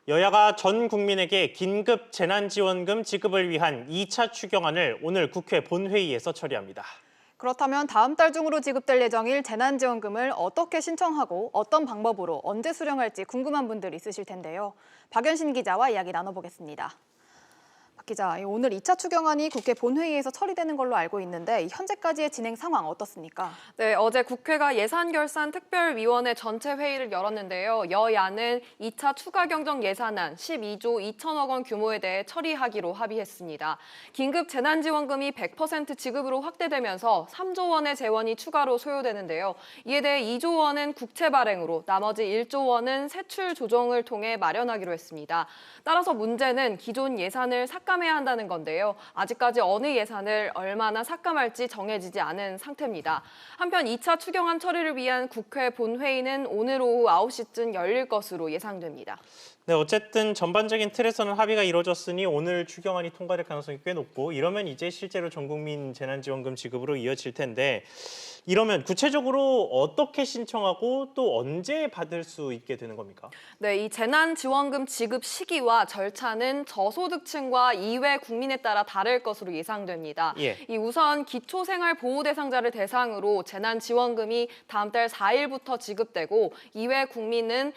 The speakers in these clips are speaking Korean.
여야가 전 국민에게 긴급 재난지원금 지급을 위한 2차 추경안을 오늘 국회 본회의에서 처리합니다. 그렇다면 다음 달 중으로 지급될 예정일 재난지원금을 어떻게 신청하고 어떤 방법으로 언제 수령할지 궁금한 분들 있으실 텐데요. 박연신 기자와 이야기 나눠보겠습니다. 박 기자, 오늘 2차 추경안이 국회 본회의에서 처리되는 걸로 알고 있는데 현재까지의 진행 상황 어떻습니까? 네, 어제 국회가 예산결산특별위원회 전체 회의를 열었는데요. 여야는 2차 추가 경정 예산안 12조 2천억 원 규모에 대해 처리하기로 합의했습니다. 긴급 재난지원금이 100% 지급으로 확대되면서 3조 원의 재원이 추가로 소요되는데요. 이에 대해 2조 원은 국채 발행으로 나머지 1조 원은 세출 조정을 통해 마련하기로 했습니다. 따라서 문제는 기존 예산을 삭감해야 한다는 건데요. 아직까지 어느 예산을 얼마나 삭감할지 정해지지 않은 상태입니다. 한편 2차 추경안 처리를 위한 국회 본회의는 오늘 오후 9시쯤 열릴 것으로 예상됩니다. 네, 어쨌든 전반적인 틀에서는 합의가 이루어졌으니 오늘 추경안이 통과될 가능성이 꽤 높고 이러면 이제 실제로 전 국민 재난지원금 지급으로 이어질 텐데 이러면 구체적으로 어떻게 신청하고 또 언제 받을 수 있게 되는 겁니까? 네, 이 재난지원금 지급 시기와 절차는 저소득층과 이외 국민에 따라 다를 것으로 예상됩니다. 이 우선 기초생활보호 대상자를 대상으로 재난지원금이 다음 달 4일부터 지급되고 이외 국민은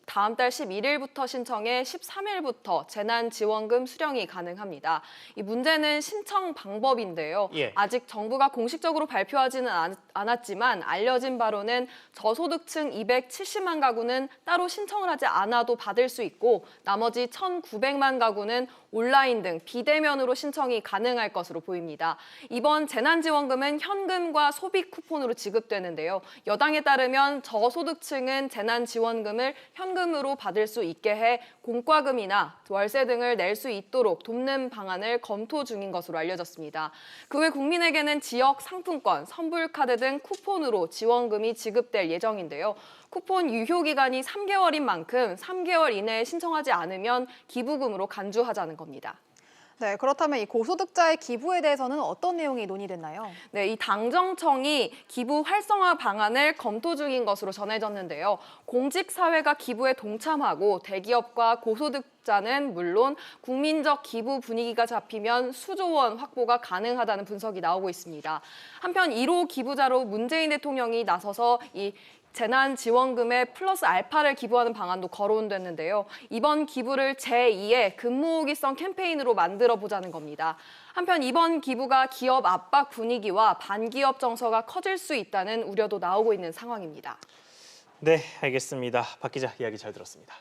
다음 달 11일부터 신청해 13일부터 재난지원금 수령이 가능합니다. 이 문제는 신청 방법인데요. 아직 정부가 공식적으로 발표하지는 않았지만 알려진 바로는 저소득층 270만 가구는 따로 신청을 하지 않아도 받을 수 있고 나머지 1,900만 가구는 온라인 등 비대면으로 신청이 가능할 것으로 보입니다. 이번 재난지원금은 현금과 소비 쿠폰으로 지급되는데요. 여당에 따르면 저소득층은 재난지원금을 현금으로 받을 수 있게 해 공과금이나 월세 등을 낼 수 있도록 돕는 방안을 검토 중인 것으로 알려졌습니다. 그 외 국민에게는 지역 상품권, 선불카드 등 쿠폰으로 지원금이 지급될 예정인데요. 쿠폰 유효 기간이 3개월인 만큼 3개월 이내에 신청하지 않으면 기부금으로 간주하자는 겁니다. 네, 그렇다면 이 고소득자의 기부에 대해서는 어떤 내용이 논의됐나요? 네, 이 당정청이 기부 활성화 방안을 검토 중인 것으로 전해졌는데요. 공직사회가 기부에 동참하고 대기업과 고소득자는 물론 국민적 기부 분위기가 잡히면 수조 원 확보가 가능하다는 분석이 나오고 있습니다. 한편 1호 기부자로 문재인 대통령이 나서서 이 재난지원금에 플러스 알파를 기부하는 방안도 거론됐는데요. 이번 기부를 제2의 근무호기성 캠페인으로 만들어보자는 겁니다. 한편 이번 기부가 기업 압박 분위기와 반기업 정서가 커질 수 있다는 우려도 나오고 있는 상황입니다. 네, 알겠습니다. 박 기자 이야기 잘 들었습니다.